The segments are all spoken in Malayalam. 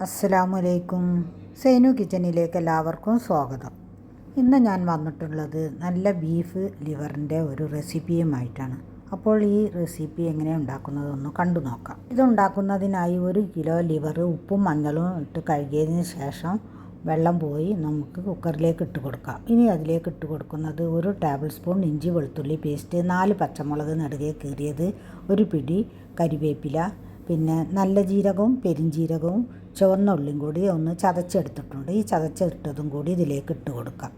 അസ്സലാമലൈക്കും. സൈനു കിച്ചണിലേക്ക് എല്ലാവർക്കും സ്വാഗതം. ഇന്ന് ഞാൻ വന്നിട്ടുള്ളത് നല്ല ബീഫ് ലിവറിൻ്റെ ഒരു റെസിപ്പിയുമായിട്ടാണ്. അപ്പോൾ ഈ റെസിപ്പി എങ്ങനെ ഉണ്ടാക്കുന്നതെന്ന് കണ്ടു നോക്കാം. ഇതുണ്ടാക്കുന്നതിനായി 1 കിലോ ലിവർ ഉപ്പും മഞ്ഞളും ഇട്ട് കഴുകിയതിന് ശേഷം വെള്ളം പോയി നമുക്ക് കുക്കറിലേക്ക് ഇട്ട് കൊടുക്കാം. ഇനി അതിലേക്ക് ഇട്ട് കൊടുക്കുന്നത് 1 ടേബിൾ സ്പൂൺ ഇഞ്ചി വെളുത്തുള്ളി പേസ്റ്റ്, 4 പച്ചമുളക് നെടുകെ കീറിയത്, 1 പിടി കരിവേപ്പില, പിന്നെ നല്ല ജീരകവും പെരിഞ്ജീരകവും ചുവന്ന ഉള്ളിയും കൂടി ഒന്ന് ചതച്ചെടുത്തിട്ടുണ്ട്. ഈ ചതച്ചെടുത്തതും കൂടി ഇതിലേക്ക് ഇട്ട് കൊടുക്കാം.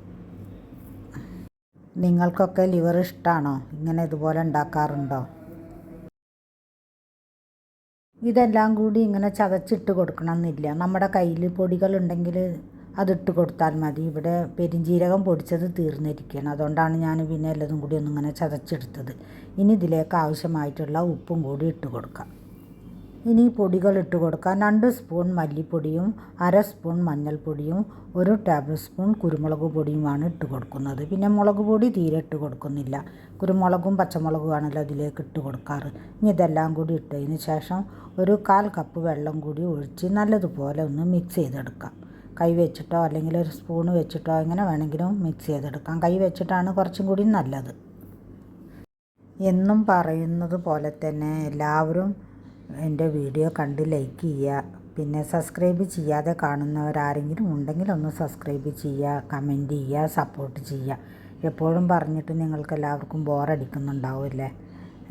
നിങ്ങൾക്കൊക്കെ ലിവർ ഇഷ്ടമാണോ? ഇങ്ങനെ ഇതുപോലെ ഉണ്ടാക്കാറുണ്ടോ? ഇതെല്ലാം കൂടി ഇങ്ങനെ ചതച്ചിട്ട് കൊടുക്കണമെന്നില്ല. നമ്മുടെ കയ്യിൽ പൊടികളുണ്ടെങ്കിൽ അതിട്ട് കൊടുത്താൽ മതി. ഇവിടെ പെരിഞ്ജീരകം പൊടിച്ചത് തീർന്നിരിക്കുകയാണ്, അതുകൊണ്ടാണ് ഞാൻ പിന്നെ എല്ലതും കൂടി ഒന്നിങ്ങനെ ചതച്ചെടുത്തത്. ഇനി ഇതിലേക്ക് ആവശ്യമായിട്ടുള്ള ഉപ്പും കൂടി ഇട്ട് കൊടുക്കാം. ഇനി പൊടികൾ ഇട്ട് കൊടുക്കാം. 2 സ്പൂൺ മല്ലിപ്പൊടിയും 1/2 സ്പൂൺ മഞ്ഞൾപ്പൊടിയും 1 ടേബിൾ സ്പൂൺ കുരുമുളക് പൊടിയുമാണ് ഇട്ട് കൊടുക്കുന്നത്. പിന്നെ മുളക് പൊടി തീരെ ഇട്ട് കൊടുക്കുന്നില്ല. കുരുമുളകും പച്ചമുളകുമാണല്ലോ ഇതിലേക്ക് ഇട്ട് കൊടുക്കാറ്. ഇനി ഇതെല്ലാം കൂടി ഇട്ടതിന് ശേഷം 1/4 കപ്പ് വെള്ളം കൂടി ഒഴിച്ച് നല്ലതുപോലെ ഒന്ന് മിക്സ് ചെയ്തെടുക്കാം. കൈ വെച്ചിട്ടോ അല്ലെങ്കിൽ ഒരു സ്പൂൺ വെച്ചിട്ടോ എങ്ങനെ വേണമെങ്കിലും മിക്സ് ചെയ്തെടുക്കാം. കൈ വെച്ചിട്ടാണ് കുറച്ചും കൂടി നല്ലത്. എന്നും പറയുന്നത് പോലെ തന്നെ എല്ലാവരും എൻ്റെ വീഡിയോ കണ്ട് ലൈക്ക് ചെയ്യുക. പിന്നെ സബ്സ്ക്രൈബ് ചെയ്യാതെ കാണുന്നവരാരെങ്കിലും ഉണ്ടെങ്കിൽ ഒന്ന് സബ്സ്ക്രൈബ് ചെയ്യുക, കമൻറ്റ് ചെയ്യുക, സപ്പോർട്ട് ചെയ്യുക. എപ്പോഴും പറഞ്ഞിട്ട് നിങ്ങൾക്ക് എല്ലാവർക്കും ബോറടിക്കുന്നുണ്ടാവില്ലേ?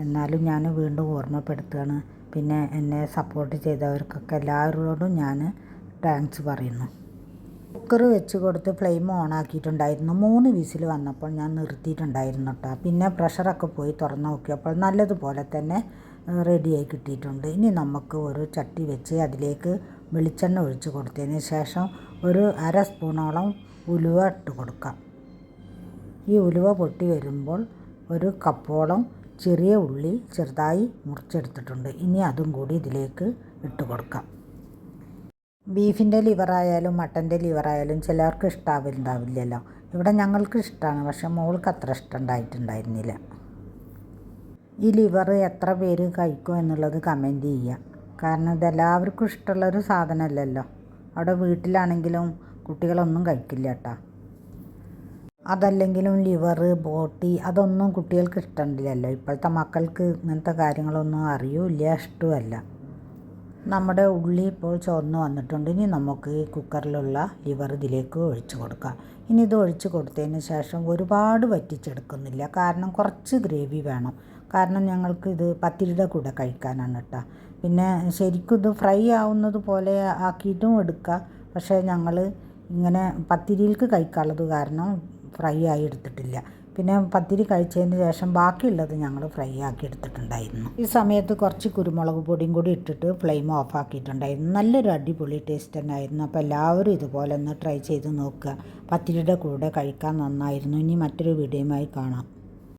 എന്നാലും ഞാൻ വീണ്ടും ഓർമ്മപ്പെടുത്തുകയാണ്. പിന്നെ എന്നെ സപ്പോർട്ട് ചെയ്തവർക്കൊക്കെ എല്ലാവരോടും ഞാൻ താങ്ക്സ് പറയുന്നു. കുക്കർ വെച്ച് കൊടുത്ത് ഫ്ലെയിം ഓൺ ആക്കിയിട്ടുണ്ടായിരുന്നു. 3 വിസിൽ വന്നപ്പോൾ ഞാൻ നിർത്തിയിട്ടുണ്ടായിരുന്നു കേട്ടോ. പിന്നെ പ്രഷറൊക്കെ പോയി തുറന്ന് നോക്കിയപ്പോൾ നല്ലതുപോലെ തന്നെ റെഡിയായി കിട്ടിയിട്ടുണ്ട്. ഇനി നമുക്ക് ഒരു ചട്ടി വെച്ച് അതിലേക്ക് വെളിച്ചെണ്ണ ഒഴിച്ച് കൊടുത്തതിന് ശേഷം 1/2 സ്പൂണോളം ഉലുവ ഇട്ട് കൊടുക്കാം. ഈ ഉലുവ പൊട്ടി വരുമ്പോൾ 1 കപ്പോളം ചെറിയ ഉള്ളി ചെറുതായി മുറിച്ചെടുത്തിട്ടുണ്ട്. ഇനി അതും കൂടി ഇതിലേക്ക് ഇട്ട് കൊടുക്കാം. ബീഫിൻ്റെ ലിവറായാലും മട്ടൻ്റെ ലിവറായാലും ചിലർക്ക് ഇഷ്ടാവുന്നുണ്ടാവില്ലല്ലോ. ഇവിടെ ഞങ്ങൾക്ക് ഇഷ്ടമാണ്, പക്ഷെ മോൾക്ക് അത്ര ഇഷ്ടം ഉണ്ടായിട്ടുണ്ടായിരുന്നില്ല. ഈ ലിവർ എത്ര പേര് കഴിക്കും എന്നുള്ളത് കമൻറ്റ് ചെയ്യുക. കാരണം ഇതെല്ലാവർക്കും ഇഷ്ടമുള്ളൊരു സാധനമല്ലല്ലോ. അവിടെ വീട്ടിലാണെങ്കിലും കുട്ടികളൊന്നും കഴിക്കില്ല കേട്ടോ. അതല്ലെങ്കിലും ലിവർ ബോട്ടി അതൊന്നും കുട്ടികൾക്ക് ഇഷ്ടമുണ്ടല്ലോ. ഇപ്പോഴത്തെ മക്കൾക്ക് ഇങ്ങനത്തെ കാര്യങ്ങളൊന്നും അറിയില്ല, ഇഷ്ടമല്ല. നമ്മുടെ ഉള്ളി ഇപ്പോൾ ചുവന്ന് വന്നിട്ടുണ്ട്. ഇനി നമുക്ക് ഈ കുക്കറിലുള്ള ലിവർ ഇതിലേക്ക് ഒഴിച്ച് കൊടുക്കാം. ഇനി ഇത് ഒഴിച്ച് കൊടുത്തതിന് ശേഷം ഒരുപാട് വറ്റിച്ചെടുക്കുന്നില്ല, കാരണം കുറച്ച് ഗ്രേവി വേണം. കാരണം ഞങ്ങൾക്ക് ഇത് പത്തിരിയുടെ കൂടെ കഴിക്കാനാണ് കേട്ടോ. പിന്നെ ശരിക്കും ഇത് ഫ്രൈ ആവുന്നത് പോലെ ആക്കിയിട്ടും എടുക്കുക, പക്ഷേ ഞങ്ങൾ ഇങ്ങനെ പത്തിരിയിലേക്ക് കഴിക്കാനുള്ളത് കാരണം ഫ്രൈ ആയി എടുത്തിട്ടില്ല. പിന്നെ പത്തിരി കഴിച്ചതിന് ശേഷം ബാക്കിയുള്ളത് ഞങ്ങൾ ഫ്രൈ ആക്കി എടുത്തിട്ടുണ്ടായിരുന്നു. ഈ സമയത്ത് കുറച്ച് കുരുമുളക് പൊടിയും കൂടി ഇട്ടിട്ട് ഫ്ലെയിം ഓഫ് ആക്കിയിട്ടുണ്ടായിരുന്നു. നല്ലൊരു അടിപൊളി ടേസ്റ്റ് തന്നെയായിരുന്നു. അപ്പോൾ എല്ലാവരും ഇതുപോലെ ഒന്ന് ട്രൈ ചെയ്ത് നോക്കുക. പത്തിരിയുടെ കൂടെ കഴിക്കാൻ നന്നായിരുന്നു. ഇനി മറ്റൊരു വീഡിയോയുമായി കാണാം.